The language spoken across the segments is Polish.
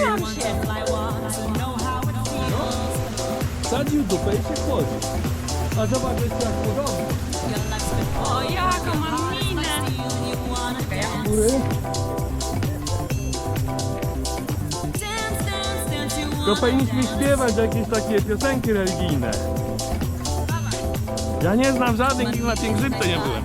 Zacięłam się. Sadził dupę i się chłodzi. A zobacz jeszcze jak podobnie. O, jaką mam minę. Góry. To powinniśmy śpiewać jakieś takie piosenki religijne. Ja nie znam żadnych, ich na pielgrzymce nie byłem.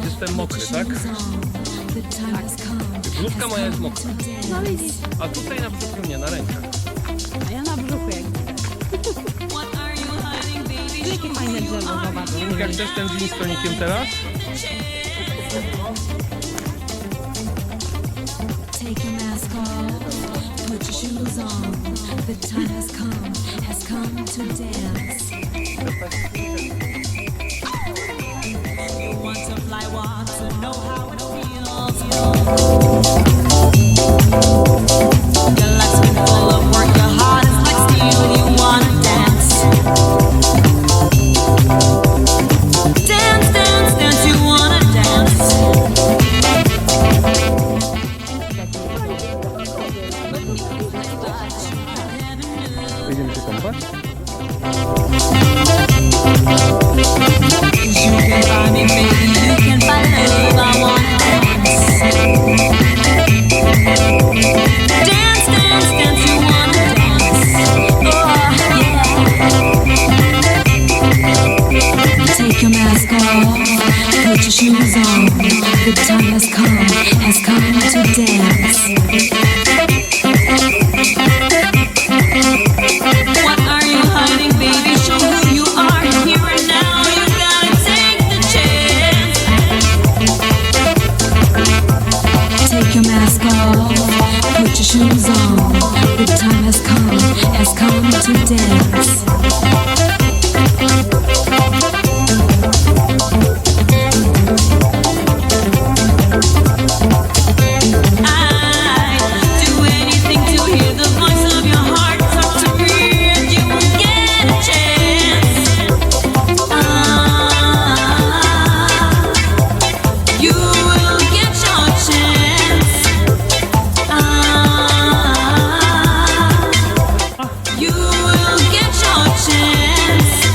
Jestem mokry, tak? Bluzka moja jest mokra. No widzisz, A tutaj na brzuchu nie, na rękach. a ja na brzuchu jak. Jakie fajne drzewo, zobacz. Jak chcesz ten jeans z konikiem teraz? Take your mask off, put your shoes on. The time has come to dance. You want to fly, want to know how it feels. Your life's been full of work, your heart is like steel. You wanna dance, dance, dance, dance. You wanna dance. Idziemy się kąpać? You can find me, baby. You can find love. I wanna dance. Dance, dance, dance. You wanna dance. Oh, yeah. Take your mask off. Put your shoes on. The time has come to dance. What are you hiding, baby? Show who you are here and now. You gotta take the chance. Take your mask off, put your shoes on. The time has come to dance. I'd do anything to hear the voice of your heart talk to me, and you will get a chance. You will get your chance. You will get your chance.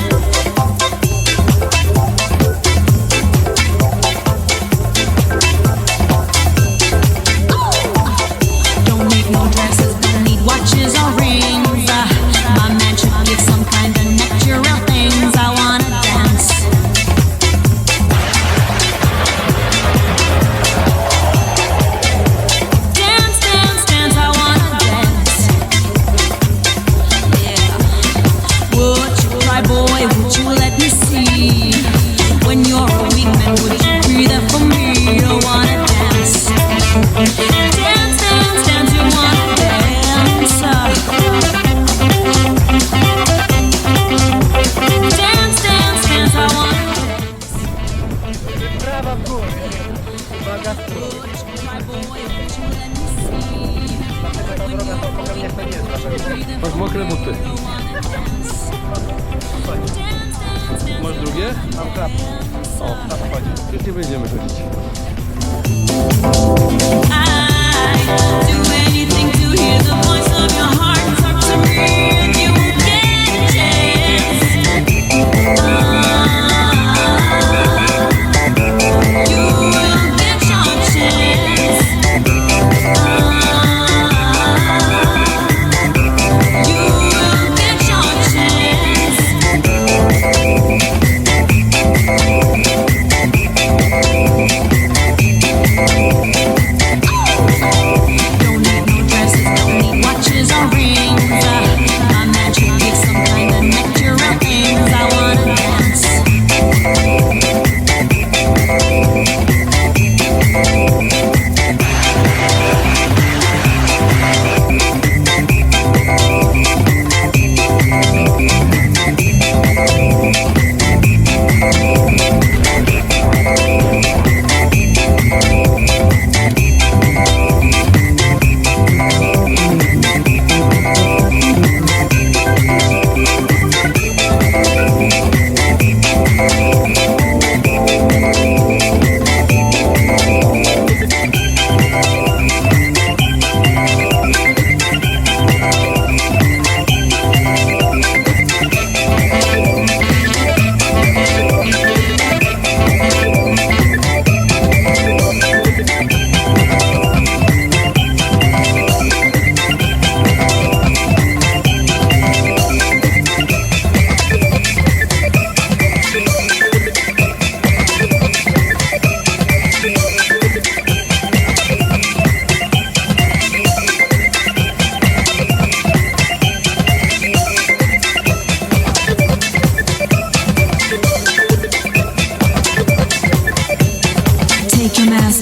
Don't need no dresses, don't need watches or rings. My man should give some kind of natural things. I wanna dance. Dance, dance, dance. I wanna dance. Yeah. Would you cry, boy? Would you let me see? When you're a weak man, would you be there for me? I wanna dance. Dance, dance, dance. You wanna dance. Dance, dance, dance. I wanna Prawa w górę. Uwaga w górę. cry, boy. Would you let me see? Ta droga to potem niech to nie jest. Masz mokre buty. Masz drugie? Mam klapkę. O, tam chodzi. Już nie będziemy chodzić. I'd do anything to hear the voice of your heart talk to me, and you will get a chance. You will get your chance. You will get your chance.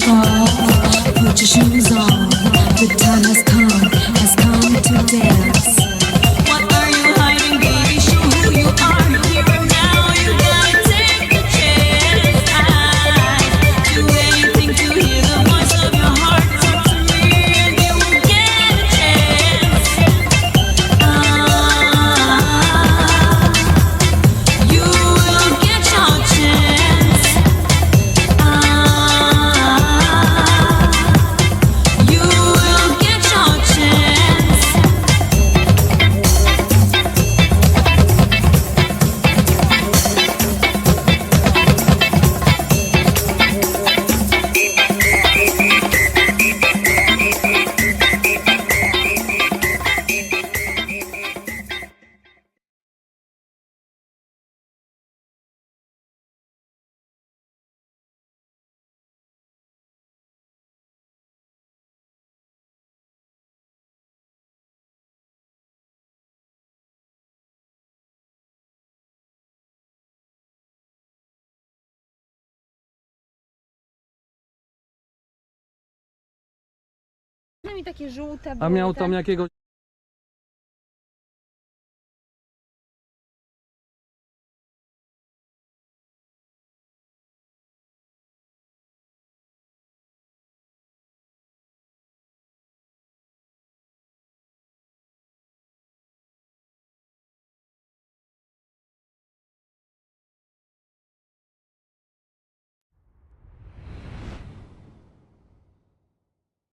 fall. Put your shoes on. The time has come to dance. What are you hiding, baby? Show who you are. Here and now, you gotta take the chance. I'd do anything to hear the voice of your heart. Talk to me and you will get a chance. You will get your chance. You will get your chance. Mi takie żółte A były, miał tak? tam jakiegoś